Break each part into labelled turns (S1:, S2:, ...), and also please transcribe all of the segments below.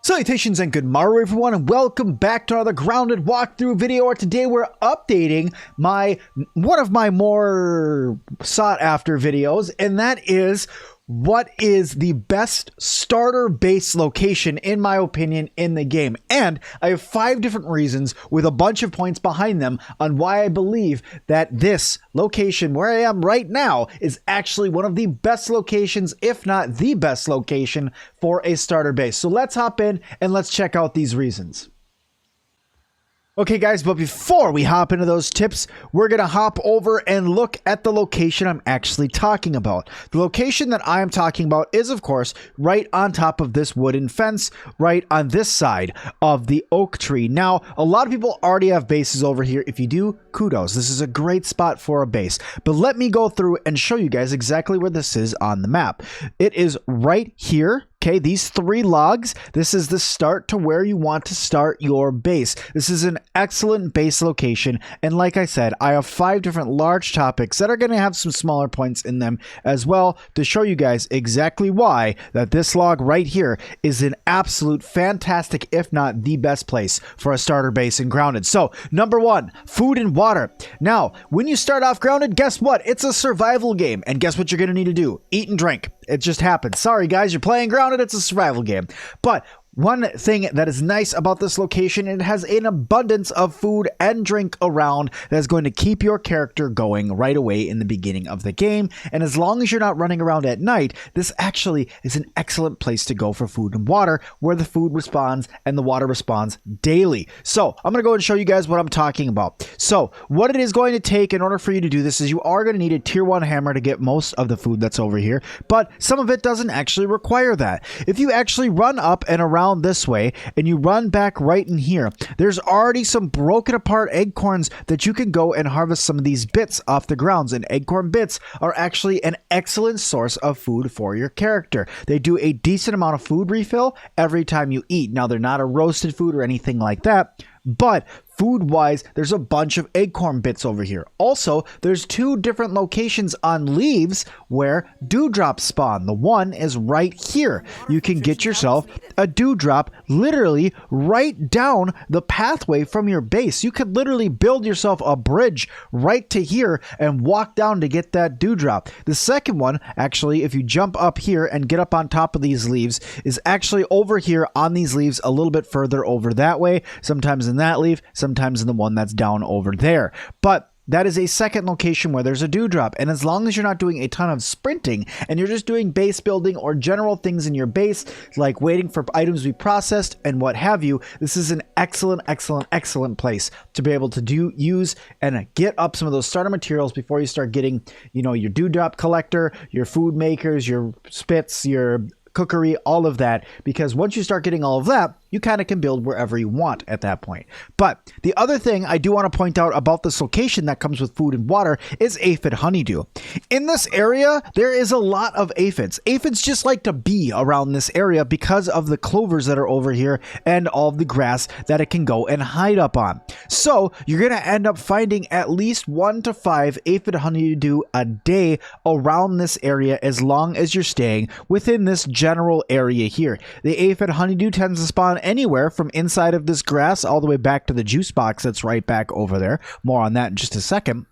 S1: Salutations and good morrow everyone, and welcome back to another grounded walkthrough video. Where today we're updating one of my more sought after videos, and that is what is the best starter base location in my opinion in the game. And I have 5 different reasons with a bunch of points behind them on why I believe that this location where I am right now is actually one of the best locations, if not the best location for a starter base. So let's hop in and let's check out these reasons. Okay guys, but before we hop into those tips, we're going to hop over and look at the location I'm actually talking about. The location that I am talking about is, of course, right on top of this wooden fence, right on this side of the oak tree. Now, a lot of people already have bases over here. If you do, kudos. This is a great spot for a base. But let me go through and show you guys exactly where this is on the map. It is right here. Okay, these 3 logs, this is the start to where you want to start your base. This is an excellent base location, and like I said, I have 5 different large topics that are going to have some smaller points in them as well to show you guys exactly why that this log right here is an absolute fantastic, if not the best place for a starter base in Grounded. So, number 1, food and water. Now, when you start off Grounded, guess what? It's a survival game, and guess what you're going to need to do? Eat and drink. It just happens. Sorry guys, you're playing Grounded, it's a survival game. But one thing that is nice about this location, it has an abundance of food and drink around that is going to keep your character going right away in the beginning of the game. And as long as you're not running around at night, this actually is an excellent place to go for food and water, where the food respawns and the water respawns daily. So I'm going to go and show you guys what I'm talking about. So what it is going to take in order for you to do this is you are going to need a tier 1 hammer to get most of the food that's over here, but some of it doesn't actually require that. If you actually run up and around this way and you run back right in here, there's already some broken apart acorns that you can go and harvest some of these bits off the grounds, and acorn bits are actually an excellent source of food for your character. They do a decent amount of food refill every time you eat. Now, they're not a roasted food or anything like that, but food-wise, there's a bunch of acorn bits over here. Also, there's 2 different locations on leaves where dewdrops spawn. The one is right here. You can get yourself a dewdrop literally right down the pathway from your base. You could literally build yourself a bridge right to here and walk down to get that dewdrop. The second one, actually, if you jump up here and get up on top of these leaves, is actually over here on these leaves a little bit further over that way. Sometimes in that leaf, sometimes in the one that's down over there. But that is a second location where there's a dewdrop, and as long as you're not doing a ton of sprinting and you're just doing base building or general things in your base, like waiting for items to be processed and what have you, this is an excellent place to be able to use and get up some of those starter materials before you start getting, you know, your dewdrop collector, your food makers, your spits, your cookery, all of that, because once you start getting all of that, you kind of can build wherever you want at that point. But the other thing I do want to point out about this location that comes with food and water is aphid honeydew. In this area, there is a lot of aphids. Aphids just like to be around this area because of the clovers that are over here and all of the grass that it can go and hide up on. So you're going to end up finding at least 1 to 5 aphid honeydew a day around this area, as long as you're staying within this general area here. The aphid honeydew tends to spawn anywhere from inside of this grass all the way back to the juice box that's right back over there. More on that in just a second.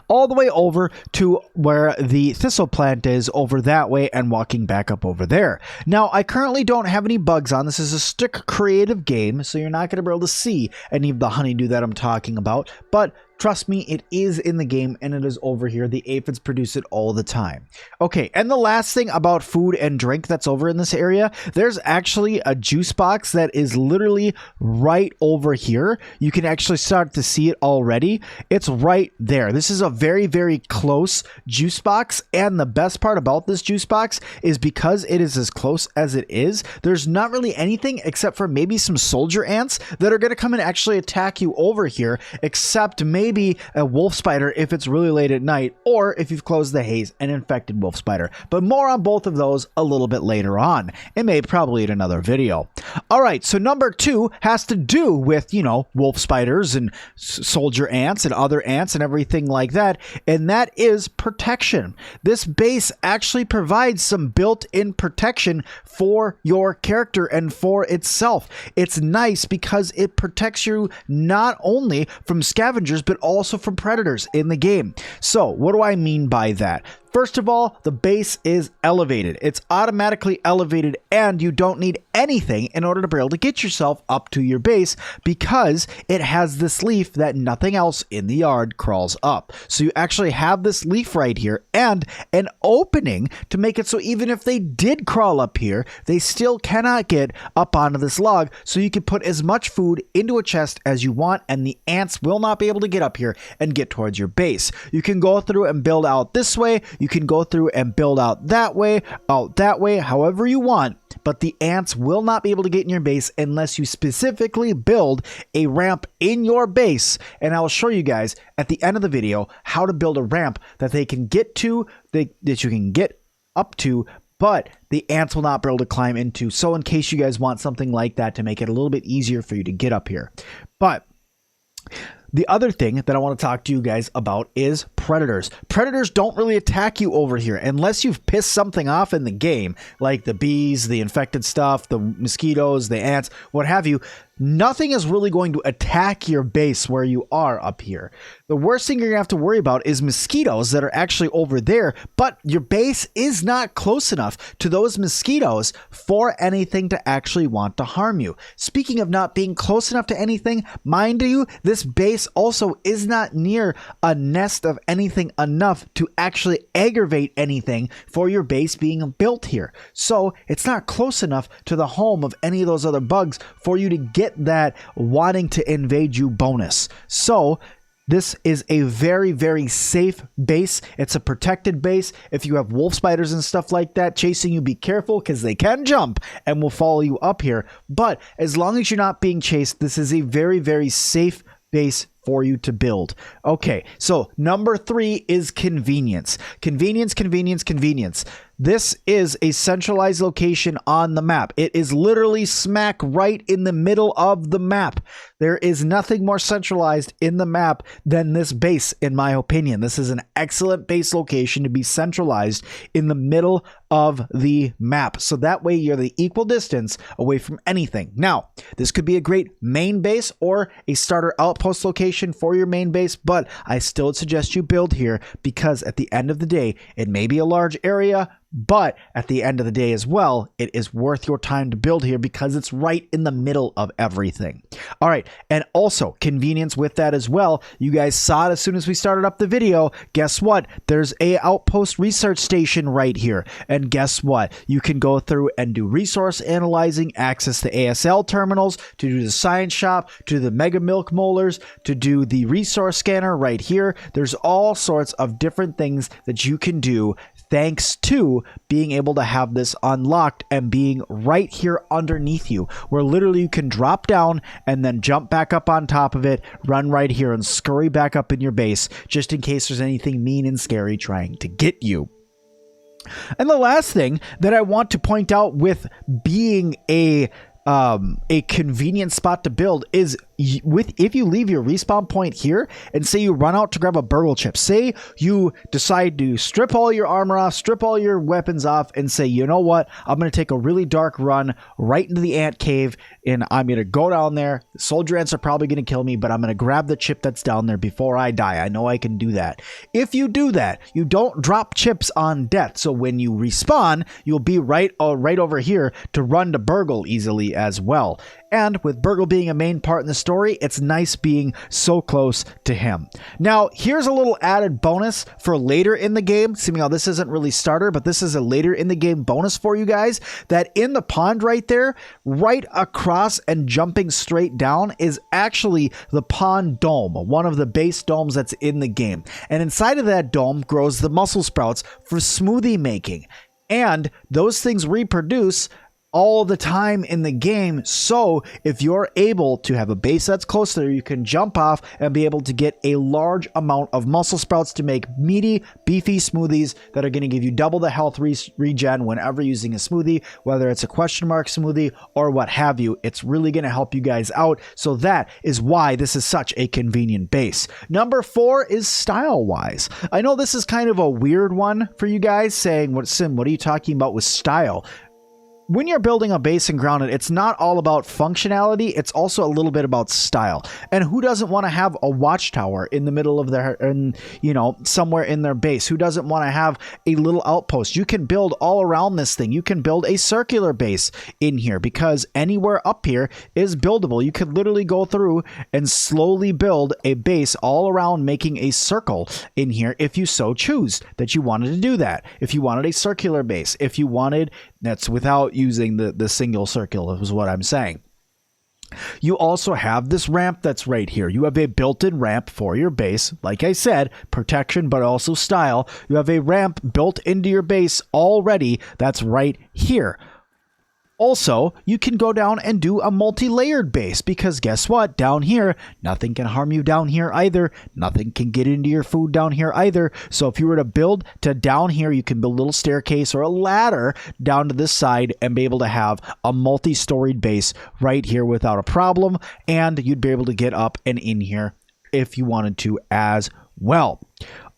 S1: All the way over to where the thistle plant is over that way, and walking back up over there. Now, I currently don't have any bugs on. This is a strict creative game, so you're not going to be able to see any of the honeydew that I'm talking about, but trust me, it is in the game and it is over here. The aphids produce it all the time. Okay, and the last thing about food and drink that's over in this area, there's actually a juice box that is literally right over here. You can actually start to see it already. It's right there. This is a very close juice box, and the best part about this juice box is because it is as close as it is, there's not really anything except for maybe some soldier ants that are going to come and actually attack you over here, except maybe maybe a wolf spider if it's really late at night, or if you've closed the haze, an infected wolf spider. But more on both of those a little bit later on, and maybe probably in another video. All right, so number 2 has to do with, you know, wolf spiders and soldier ants and other ants and everything like that, and that is protection. This base actually provides some built-in protection for your character and for itself. It's nice because it protects you not only from scavengers but also from predators in the game. So what do I mean by that? First of all, the base is elevated. It's automatically elevated, and you don't need anything in order to be able to get yourself up to your base because it has this leaf that nothing else in the yard crawls up. So you actually have this leaf right here and an opening to make it so even if they did crawl up here, they still cannot get up onto this log. So you can put as much food into a chest as you want, and the ants will not be able to get up here and get towards your base. You can go through and build out this way. You can go through and build out that way, however you want, but the ants will not be able to get in your base unless you specifically build a ramp in your base. And I'll show you guys at the end of the video how to build a ramp that they can get to, that you can get up to, but the ants will not be able to climb into. So in case you guys want something like that to make it a little bit easier for you to get up here. But the other thing that I want to talk to you guys about is predators. Predators don't really attack you over here unless you've pissed something off in the game, like the bees, the infected stuff, the mosquitoes, the ants, what have you. Nothing is really going to attack your base where you are up here. The worst thing you're going to have to worry about is mosquitoes that are actually over there, but your base is not close enough to those mosquitoes for anything to actually want to harm you. Speaking of not being close enough to anything, mind you, this base also is not near a nest of anything enough to actually aggravate anything for your base being built here. So it's not close enough to the home of any of those other bugs for you to get that wanting to invade you bonus. So this is a very, very safe base. It's a protected base. If you have wolf spiders and stuff like that chasing you, be careful because they can jump and will follow you up here. But as long as you're not being chased, this is a very, very safe base for you to build. Okay, so number 3 is convenience. Convenience, convenience, convenience. This is a centralized location on the map. It is literally smack right in the middle of the map. There is nothing more centralized in the map than this base, in my opinion. This is an excellent base location to be centralized in the middle of the map. So that way you're the equal distance away from anything. Now, this could be a great main base or a starter outpost location for your main base, but I still suggest you build here because at the end of the day, it may be a large area, but at the end of the day as well, it is worth your time to build here because it's right in the middle of everything. All right, and also convenience with that as well. You guys saw it as soon as we started up the video. Guess what? There's a outpost research station right here. And guess what? You can go through and do resource analyzing, access the ASL terminals, to do the science shop, to the mega milk molars, to do the resource scanner right here. There's all sorts of different things that you can do thanks to being able to have this unlocked and being right here underneath you, where literally you can drop down and then jump back up on top of it, run right here and scurry back up in your base just in case there's anything mean and scary trying to get you. And the last thing that I want to point out with being a convenient spot to build is if you leave your respawn point here and say you run out to grab a burgle chip, say you decide to strip all your armor off, strip all your weapons off, and say, you know what, I'm going to take a really dark run right into the ant cave and I'm going to go down there. The soldier ants are probably going to kill me, but I'm going to grab the chip that's down there before I die. I know I can do that. If you do that, you don't drop chips on death. So when you respawn, you'll be right over here to run to burgle easily as well. And with Burgle being a main part in the story, it's nice being so close to him. Now, here's a little added bonus for later in the game. Sim-Alot, this isn't really starter, but this is a later in the game bonus for you guys, that in the pond right there, right across and jumping straight down is actually the pond dome, one of the base domes that's in the game. And inside of that dome grows the mussel sprouts for smoothie making. And those things reproduce all the time in the game. So if you're able to have a base that's close there, you can jump off and be able to get a large amount of muscle sprouts to make meaty, beefy smoothies that are going to give you double the health regen whenever using a smoothie, whether it's a question mark smoothie or what have you. It's really going to help you guys out. So that is why this is such a convenient base. Number 4 is style wise. I know this is kind of a weird one for you guys, saying, "What, Sim, what are you talking about with style?" When you're building a base in Grounded, it's not all about functionality, it's also a little bit about style. And who doesn't want to have a watchtower in the middle of their, somewhere in their base? Who doesn't want to have a little outpost? You can build all around this thing. You can build a circular base in here because anywhere up here is buildable. You could literally go through and slowly build a base all around, making a circle in here if you so choose that you wanted to do that. If you wanted a circular base, if you wanted, that's without using the single circle is what I'm saying. You also have this ramp that's right here. You have a built-in ramp for your base. Like I said, protection, but also style. You have a ramp built into your base already that's right here. Also, you can go down and do a multi-layered base because guess what? Down here, nothing can harm you down here either. Nothing can get into your food down here either. So if you were to build to down here, you can build a little staircase or a ladder down to this side and be able to have a multi-storied base right here without a problem. And you'd be able to get up and in here if you wanted to as well.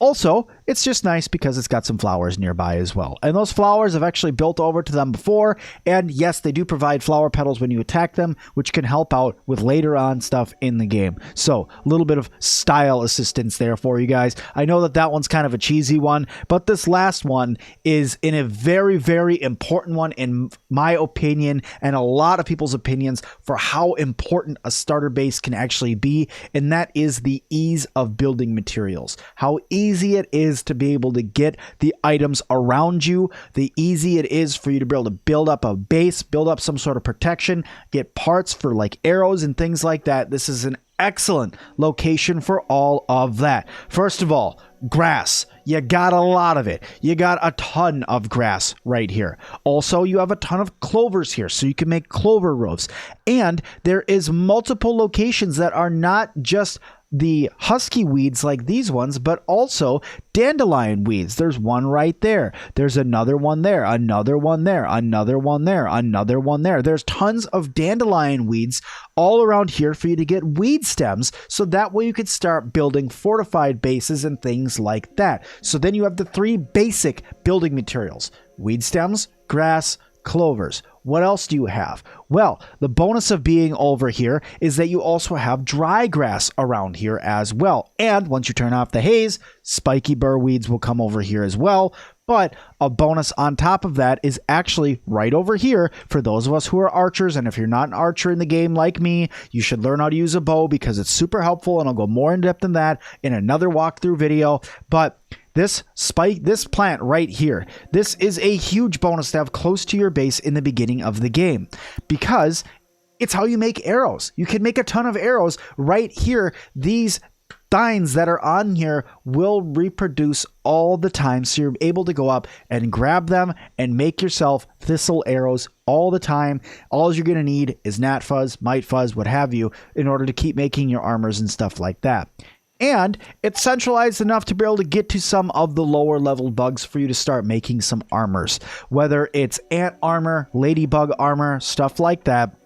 S1: Also, it's just nice because it's got some flowers nearby as well. And those flowers I've actually built over to them before. And yes, they do provide flower petals when you attack them, which can help out with later on stuff in the game. So a little bit of style assistance there for you guys. I know that that one's kind of a cheesy one, but this last one is in a very, very important one in my opinion and a lot of people's opinions for how important a starter base can actually be. And that is the ease of building materials. How easy it is to be able to get the items around you, the easy it is for you to be able to build up a base, build up some sort of protection, get parts for like arrows and things like that. This is an excellent location for all of that. First of all, grass. You got a lot of it. You got a ton of grass right here. Also, you have a ton of clovers here, so you can make clover roofs. And there is multiple locations that are not just the husky weeds like these ones, but also dandelion weeds. There's one right there. There's another one there, another one there, another one there, another one there. There's tons of dandelion weeds all around here for you to get weed stems, so that way you could start building fortified bases and things like that. So then you have the 3 basic building materials: weed stems, grass, clovers. What else do you have? Well, the bonus of being over here is that you also have dry grass around here as well. And once you turn off the haze, spiky burr weeds will come over here as well. But a bonus on top of that is actually right over here for those of us who are archers. And if you're not an archer in the game like me, you should learn how to use a bow because it's super helpful. And I'll go more in depth than that in another walkthrough video. But this plant right here, this is a huge bonus to have close to your base in the beginning of the game because it's how you make arrows. You can make a ton of arrows right here. These thines that are on here will reproduce all the time, so you're able to go up and grab them and make yourself thistle arrows all the time. All you're going to need is gnat fuzz, mite fuzz, what have you, in order to keep making your armors and stuff like that. And it's centralized enough to be able to get to some of the lower level bugs for you to start making some armors. Whether it's ant armor, ladybug armor, stuff like that.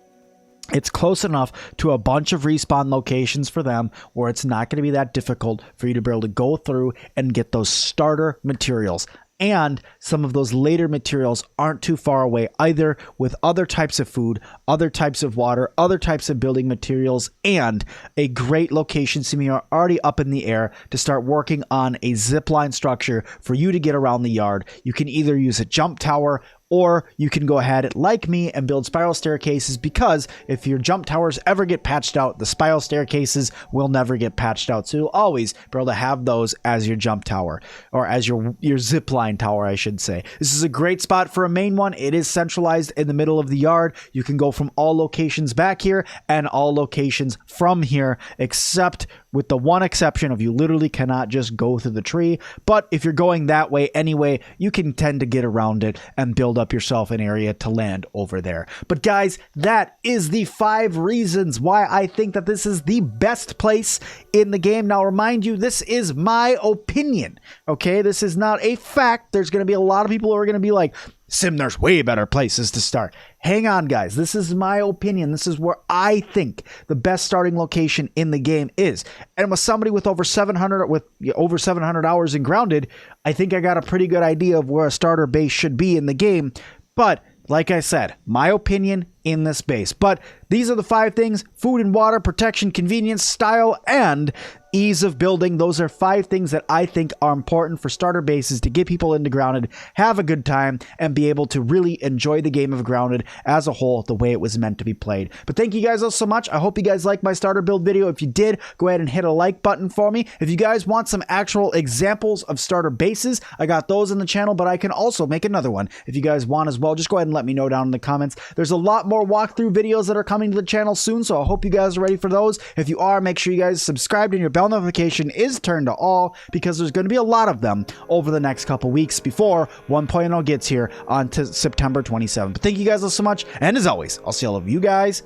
S1: It's close enough to a bunch of respawn locations for them where it's not going to be that difficult for you to be able to go through and get those starter materials. And some of those later materials aren't too far away either, with other types of food, other types of water, other types of building materials, and a great location, so you are already up in the air to start working on a zipline structure for you to get around the yard. You can either use a jump tower, or you can go ahead like me and build spiral staircases, because if your jump towers ever get patched out, the spiral staircases will never get patched out. So you'll always be able to have those as your jump tower, or as your zipline tower, I should say. This is a great spot for a main one. It is centralized in the middle of the yard. You can go from all locations back here and all locations from here, except with the one exception of you literally cannot just go through the tree. But if you're going that way anyway, you can tend to get around it and build build up yourself an area to land over there. But guys, that is the 5 reasons why I think that this is the best place in the game. Now, remind you, this is my opinion, okay? This is not a fact. There's going to be a lot of people who are going to be like, Sim, there's way better places to start. Hang on, guys. This is my opinion. This is where I think the best starting location in the game is. And with somebody with over 700 hours in Grounded, I think I got a pretty good idea of where a starter base should be in the game. But like I said, my opinion in this base. But these are the 5 things: food and water, protection, convenience, style, and ease of building. Those are 5 things that I think are important for starter bases to get people into Grounded, have a good time, and be able to really enjoy the game of Grounded as a whole the way it was meant to be played. But thank you guys all so much. I hope you guys liked my starter build video. If you did, go ahead and hit a like button for me. If you guys want some actual examples of starter bases, I got those in the channel, but I can also make another one if you guys want as well. Just go ahead and let me know down in the comments. There's a lot more walkthrough videos that are coming to the channel soon, so I hope you guys are ready for those. If you are, make sure you guys subscribe and your bell notification is turned to all, because there's going to be a lot of them over the next couple weeks before 1.0 gets here on to September 27th. But thank you guys all so much, and as always, I'll see all of you guys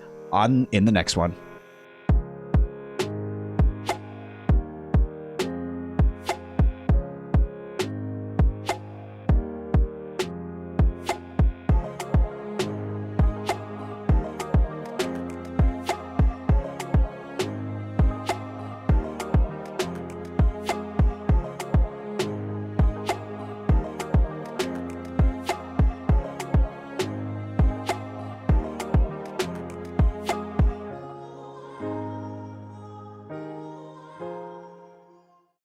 S1: in the next one.